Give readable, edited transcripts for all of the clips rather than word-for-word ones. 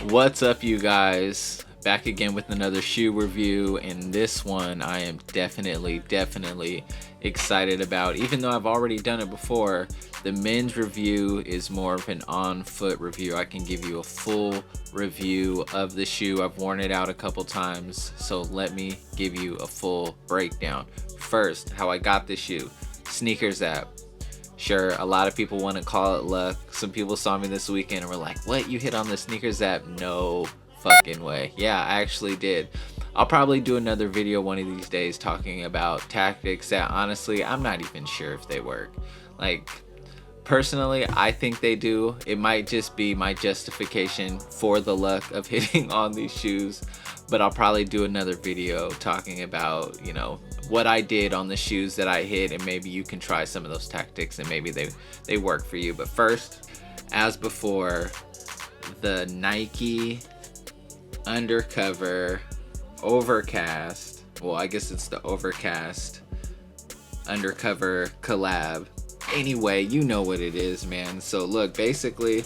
What's up, you guys? Back again with another shoe review, and this one I am definitely excited about. Even though I've already done it before, the men's review is more of an on-foot review. I can give you a full review of the shoe. I've worn it out a couple times, so let me give you a full breakdown. First, how I got this shoe. Sneakers app. Sure, a lot of people want to call it luck. Some people saw me this weekend and were like, what, you hit on the sneakers app? No fucking way. Yeah, I actually did. I'll probably do another video one of these days talking about tactics that honestly I'm not even sure if they work. Like, personally, I think they do. It might just be my justification for the luck of hitting on these shoes, but I'll probably do another video talking about, you know, what I did on the shoes that I hit, and maybe you can try some of those tactics and maybe they work for you. But first, as before, the Nike Undercover Overcast, well, I guess it's the Overcast Undercover collab. Anyway, you know what it is, man. So look, basically,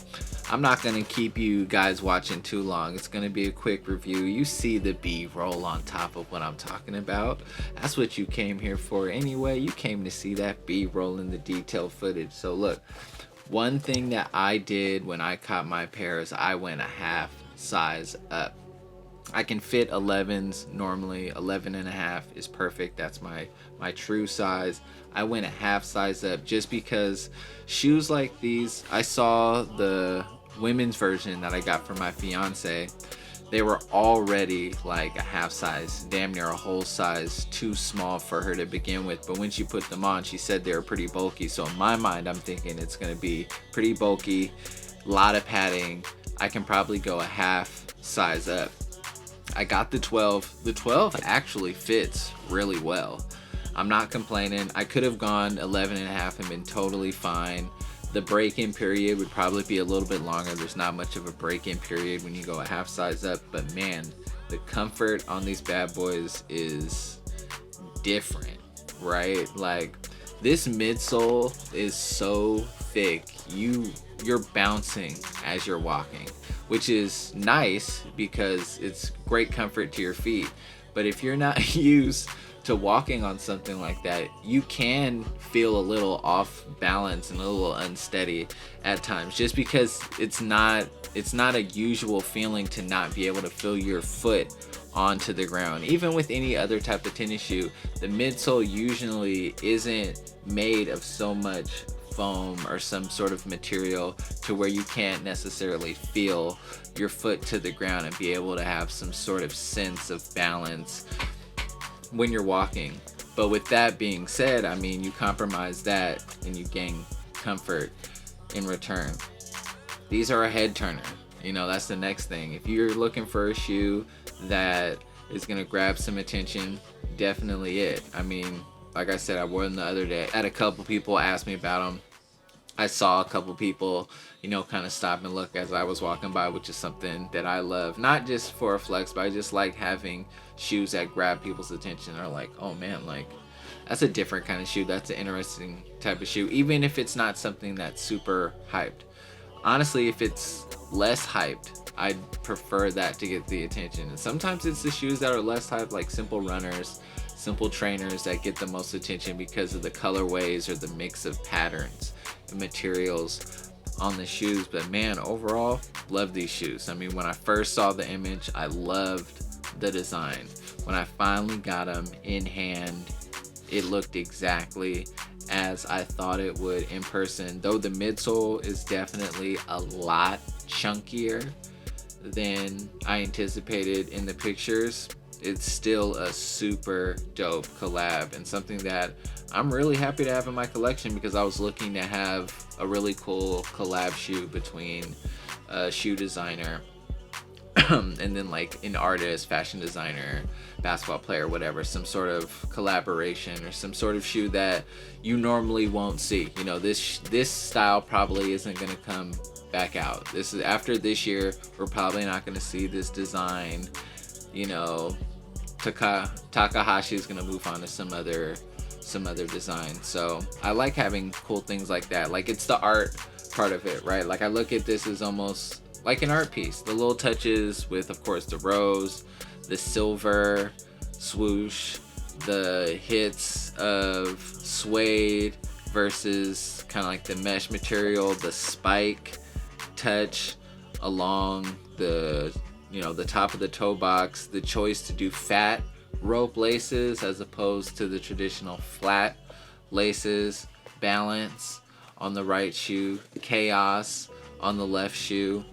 I'm not gonna keep you guys watching too long. It's gonna be a quick review. You see the B-roll on top of what I'm talking about. That's what you came here for anyway. You came to see that B-roll and the detailed footage. So look, one thing that I did when I caught my pair is I went a half size up. I can fit 11s normally. 11 and a half is perfect. That's my true size. I went a half size up just because shoes like these, I saw the women's version that I got for my fiance. They were already like a half size, damn near a whole size too small for her to begin with. But when she put them on, she said they were pretty bulky. So in my mind, I'm thinking it's gonna be pretty bulky, a lot of padding. I can probably go a half size up. I got the 12. The 12 actually fits really well. I'm not complaining. I could have gone 11 and a half and been totally fine. The break-in period would probably be a little bit longer. There's not much of a break-in period when you go a half size up, but man, the comfort on these bad boys is different, right? Like, this midsole is so thick, you're bouncing as you're walking, which is nice because it's great comfort to your feet. But if you're not used to walking on something like that, you can feel a little off balance and a little unsteady at times, just because it's not a usual feeling to not be able to feel your foot onto the ground. Even with any other type of tennis shoe, the midsole usually isn't made of so much foam or some sort of material to where you can't necessarily feel your foot to the ground and be able to have some sort of sense of balance when you're walking. But with that being said, I mean, you compromise that and you gain comfort in return. These are a head turner. You know, that's the next thing. If you're looking for a shoe that is gonna grab some attention, definitely it. I mean, like I said, I wore them the other day. I had a couple people ask me about them. I saw a couple people, you know, kind of stop and look as I was walking by, which is something that I love. Not just for a flex, but I just like having shoes that grab people's attention. They're like, oh man, like, that's a different kind of shoe. That's an interesting type of shoe. Even if it's not something that's super hyped. Honestly, if it's less hyped, I'd prefer that to get the attention. And sometimes it's the shoes that are less hyped, like simple runners, simple trainers, that get the most attention because of the colorways or the mix of patterns and materials on the shoes. But man, overall, love these shoes. I mean, when I first saw the image, I loved the design. When I finally got them in hand, it looked exactly as I thought it would in person. Though the midsole is definitely a lot chunkier than I anticipated in the pictures, it's still a super dope collab and something that I'm really happy to have in my collection, because I was looking to have a really cool collab shoe between a shoe designer and then like an artist, fashion designer, basketball player, whatever, some sort of collaboration or some sort of shoe that you normally won't see. You know, this style probably isn't going to come back out. This is after this year, we're probably not going to see this design. You know, Takahashi is going to move on to some other design. So I like having cool things like that. Like, it's the art part of it, right? Like, I look at this as almost like an art piece. The little touches with, of course, the rose, the silver swoosh, the hits of suede versus kind of like the mesh material, the spike touch along the, you know, the top of the toe box, the choice to do fat rope laces as opposed to the traditional flat laces, balance on the right shoe, chaos on the left shoe.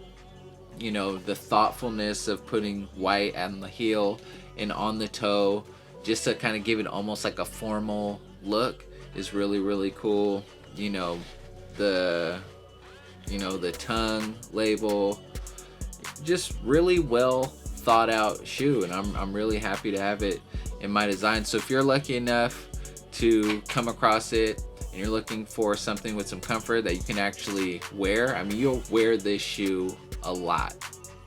You know, the thoughtfulness of putting white on the heel and on the toe just to kind of give it almost like a formal look is really, really cool. You know, the tongue label, just really well thought out shoe, and I'm really happy to have it in my design. So if you're lucky enough to come across it and you're looking for something with some comfort that you can actually wear, I mean, you'll wear this shoe a lot.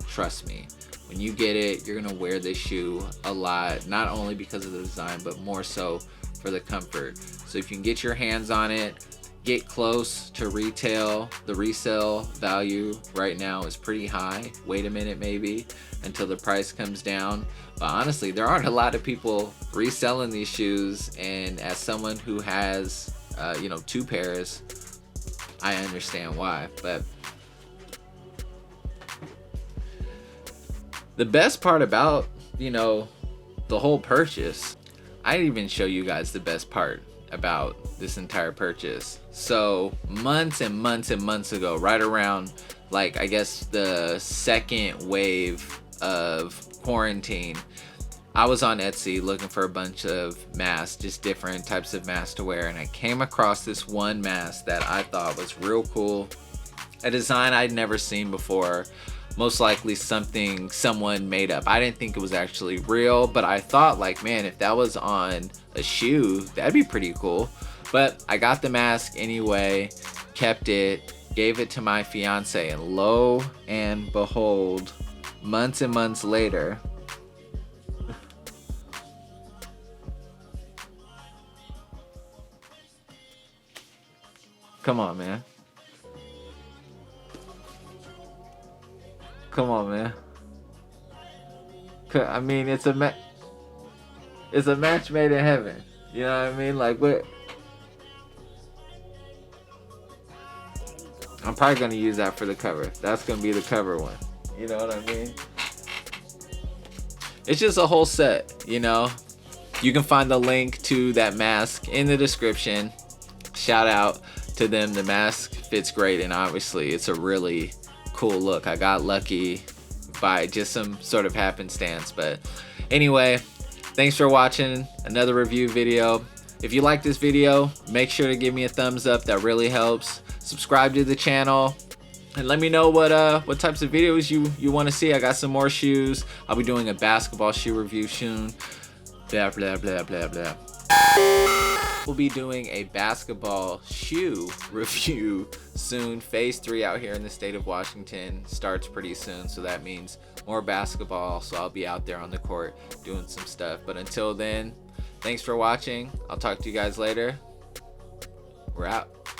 Trust me. When you get it, you're gonna wear this shoe a lot, not only because of the design, but more so for the comfort. So if you can get your hands on it, get close to retail. The resale value right now is pretty high. Wait a minute maybe until the price comes down. But honestly, there aren't a lot of people reselling these shoes, and as someone who has you know, 2 pairs, I understand why. But the best part about, you know, the whole purchase, I didn't even show you guys the best part about this entire purchase. So months and months and months ago, right around, like, I guess the second wave of quarantine, I was on Etsy looking for a bunch of masks, just different types of masks to wear, and I came across this one mask that I thought was real cool, a design I'd never seen before, most likely something someone made up. I didn't think it was actually real, but I thought, like, man, if that was on a shoe, that'd be pretty cool. But I got the mask anyway, kept it, gave it to my fiance, and lo and behold, months and months later, come on, man. Come on, man. I mean, it's a match made in heaven. You know what I mean? Like, what? I'm probably gonna use that for the cover. That's gonna be the cover one. You know what I mean? It's just a whole set, you know? You can find the link to that mask in the description. Shout out to them. The mask fits great, and obviously it's a really cool look. I got lucky by just some sort of happenstance. But anyway, thanks for watching another review video. If you like this video, make sure to give me a thumbs up. That really helps. Subscribe to the channel and let me know what types of videos you want to see. I got some more shoes. I'll be doing a basketball shoe review soon. Blah blah blah blah blah. We'll be doing a basketball shoe review soon. Phase 3 out here in the state of Washington starts pretty soon, so that means more basketball. So I'll be out there on the court doing some stuff. But until then, thanks for watching. I'll talk to you guys later. We're out.